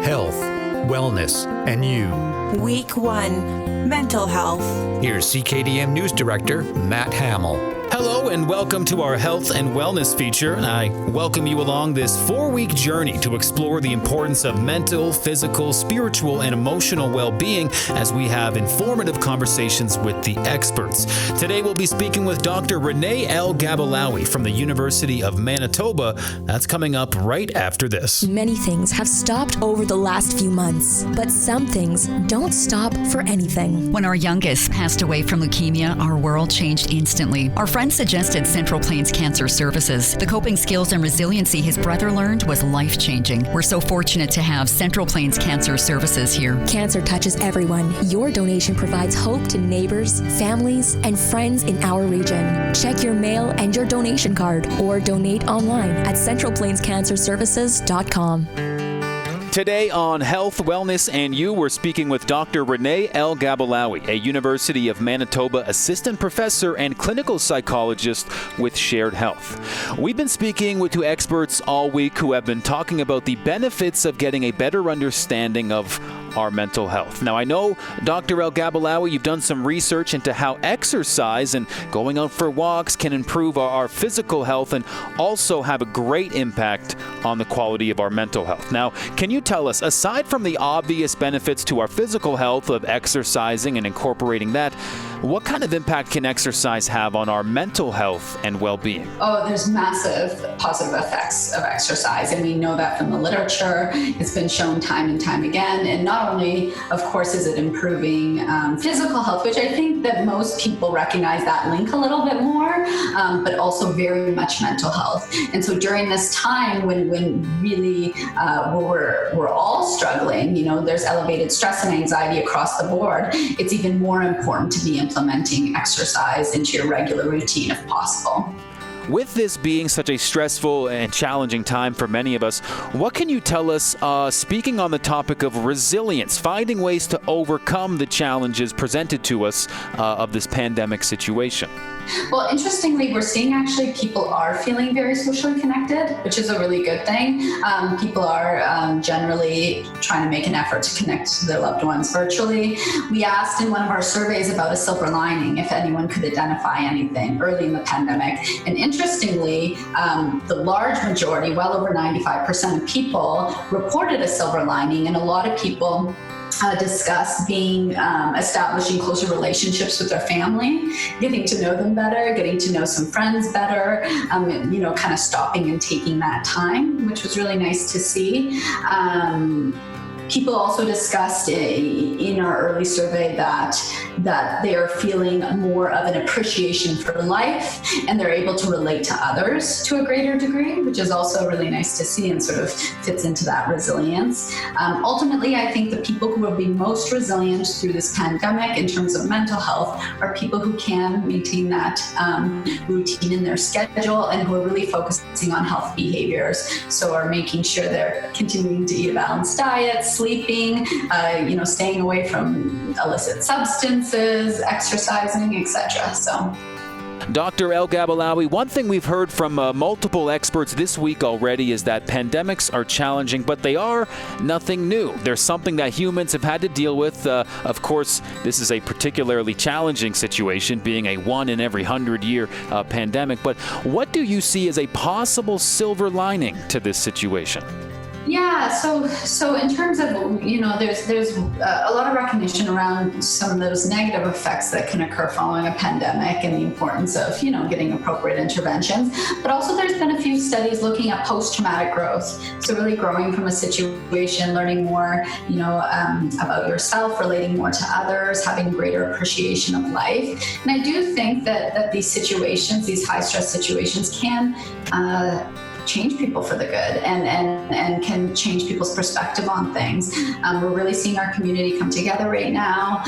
health, wellness, and you. Week 1, Mental Health. Here's CKDM News Director Matt Hamill. Hello and welcome to our health and wellness feature. I welcome you along this 4-week journey to explore the importance of mental, physical, spiritual, and emotional well-being as we have informative conversations with the experts. Today we'll be speaking with Dr. Renée El-Gabalawy from the University of Manitoba. That's coming up right after this. Many things have stopped over the last few months, but some things don't stop for anything. When our youngest passed away from leukemia, our world changed instantly. Our friend suggested Central Plains Cancer Services. The coping skills and resiliency his brother learned was life-changing. We're so fortunate to have Central Plains Cancer Services here. Cancer touches everyone. Your donation provides hope to neighbors, families, and friends in our region. Check your mail and your donation card or donate online at centralplainscancerservices.com. Today on Health, Wellness, and You, we're speaking with Dr. Renée El-Gabalawy, a University of Manitoba assistant professor and clinical psychologist with Shared Health. We've been speaking with two experts all week who have been talking about the benefits of getting a better understanding of our mental health. Now, I know, Dr. El-Gabalawy, you've done some research into how exercise and going out for walks can improve our physical health and also have a great impact on the quality of our mental health. Now, can you tell us, aside from the obvious benefits to our physical health of exercising and incorporating that, what kind of impact can exercise have on our mental health and well-being? Oh, there's massive positive effects of exercise, and we know that from the literature. It's been shown time and time again. And not only, of course, is it improving physical health, which I think that most people recognize that link a little bit more, but also very much mental health. And so during this time when really we're all struggling, there's elevated stress and anxiety across the board, it's even more important to be implementing exercise into your regular routine if possible. With this being such a stressful and challenging time for many of us, what can you tell us, speaking on the topic of resilience, finding ways to overcome the challenges presented to us of this pandemic situation? Well, interestingly, we're seeing actually people are feeling very socially connected, which is a really good thing. People are generally trying to make an effort to connect to their loved ones virtually. We asked in one of our surveys about a silver lining, if anyone could identify anything early in the pandemic. And interestingly, the large majority, well over 95% of people, reported a silver lining, and a lot of people discuss establishing closer relationships with their family, getting to know them better, getting to know some friends better, kind of stopping and taking that time, which was really nice to see. People also discussed in our early survey that they are feeling more of an appreciation for life, and they're able to relate to others to a greater degree, which is also really nice to see and sort of fits into that resilience. Ultimately, I think the people who will be most resilient through this pandemic in terms of mental health are people who can maintain that routine in their schedule and who are really focusing on health behaviors. So are making sure they're continuing to eat a balanced diet, sleeping, staying away from illicit substances, exercising, etc. So. Dr. El-Gabalawy, one thing we've heard from multiple experts this week already is that pandemics are challenging, but they are nothing new. There's something that humans have had to deal with. Of course, this is a particularly challenging situation, being a 1 in every 100-year pandemic. But what do you see as a possible silver lining to this situation? Yeah, so in terms of, there's a lot of recognition around some of those negative effects that can occur following a pandemic and the importance of, getting appropriate interventions. But also there's been a few studies looking at post-traumatic growth. So really growing from a situation, learning more, about yourself, relating more to others, having greater appreciation of life. And I do think that these situations, these high-stress situations can change people for the good and can change people's perspective on things. We're really seeing our community come together right now.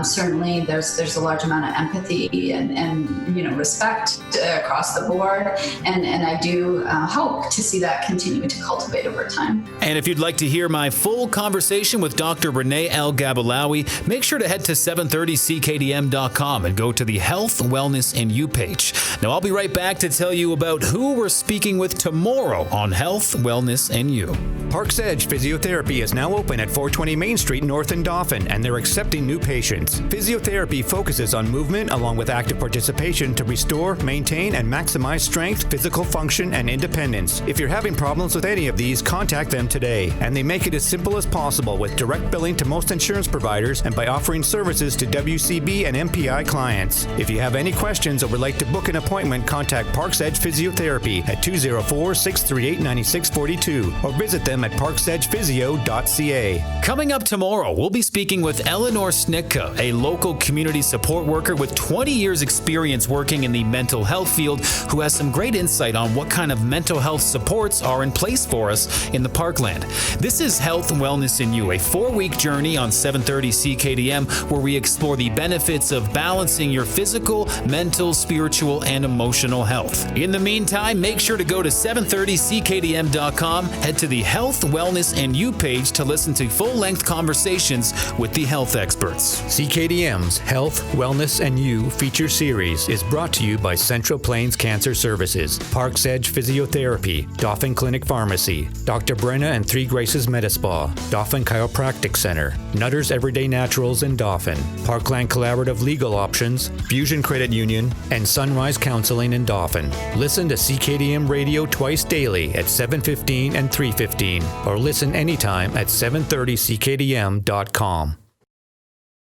Certainly there's a large amount of empathy and respect across the board. And I do hope to see that continue to cultivate over time. And if you'd like to hear my full conversation with Dr. Renée El-Gabalawy, make sure to head to 730ckdm.com and go to the Health, Wellness, and You page. Now, I'll be right back to tell you about who we're speaking with tomorrow tomorrow on Health, Wellness, and You. Parks Edge Physiotherapy is now open at 420 Main Street North in Dauphin, and they're accepting new patients. Physiotherapy focuses on movement along with active participation to restore, maintain, and maximize strength, physical function, and independence. If you're having problems with any of these, contact them today. And they make it as simple as possible with direct billing to most insurance providers and by offering services to WCB and MPI clients. If you have any questions or would like to book an appointment, contact Parks Edge Physiotherapy at 204-638-9642 or visit them at parksedgephysio.ca. Coming up tomorrow, we'll be speaking with Eleanor Snitka, a local community support worker with 20 years experience working in the mental health field, who has some great insight on what kind of mental health supports are in place for us in the Parkland. This is Health, Wellness, and You, a 4-week journey on 730 CKDM where we explore the benefits of balancing your physical, mental, spiritual, and emotional health. In the meantime, make sure to go to 730ckdm.com, head to the Health, Wellness, and You page to listen to full-length conversations with the health experts. CKDM's Health, Wellness, and You feature series is brought to you by Central Plains Cancer Services, Parks Edge Physiotherapy, Dauphin Clinic Pharmacy, Dr. Brenna and Three Graces Medispa, Dauphin Chiropractic Center, Nutter's Everyday Naturals in Dauphin, Parkland Collaborative Legal Options, Fusion Credit Union, and Sunrise Counseling in Dauphin. Listen to CKDM Radio twice daily at 7:15 and 3:15, or listen anytime at 730ckdm.com.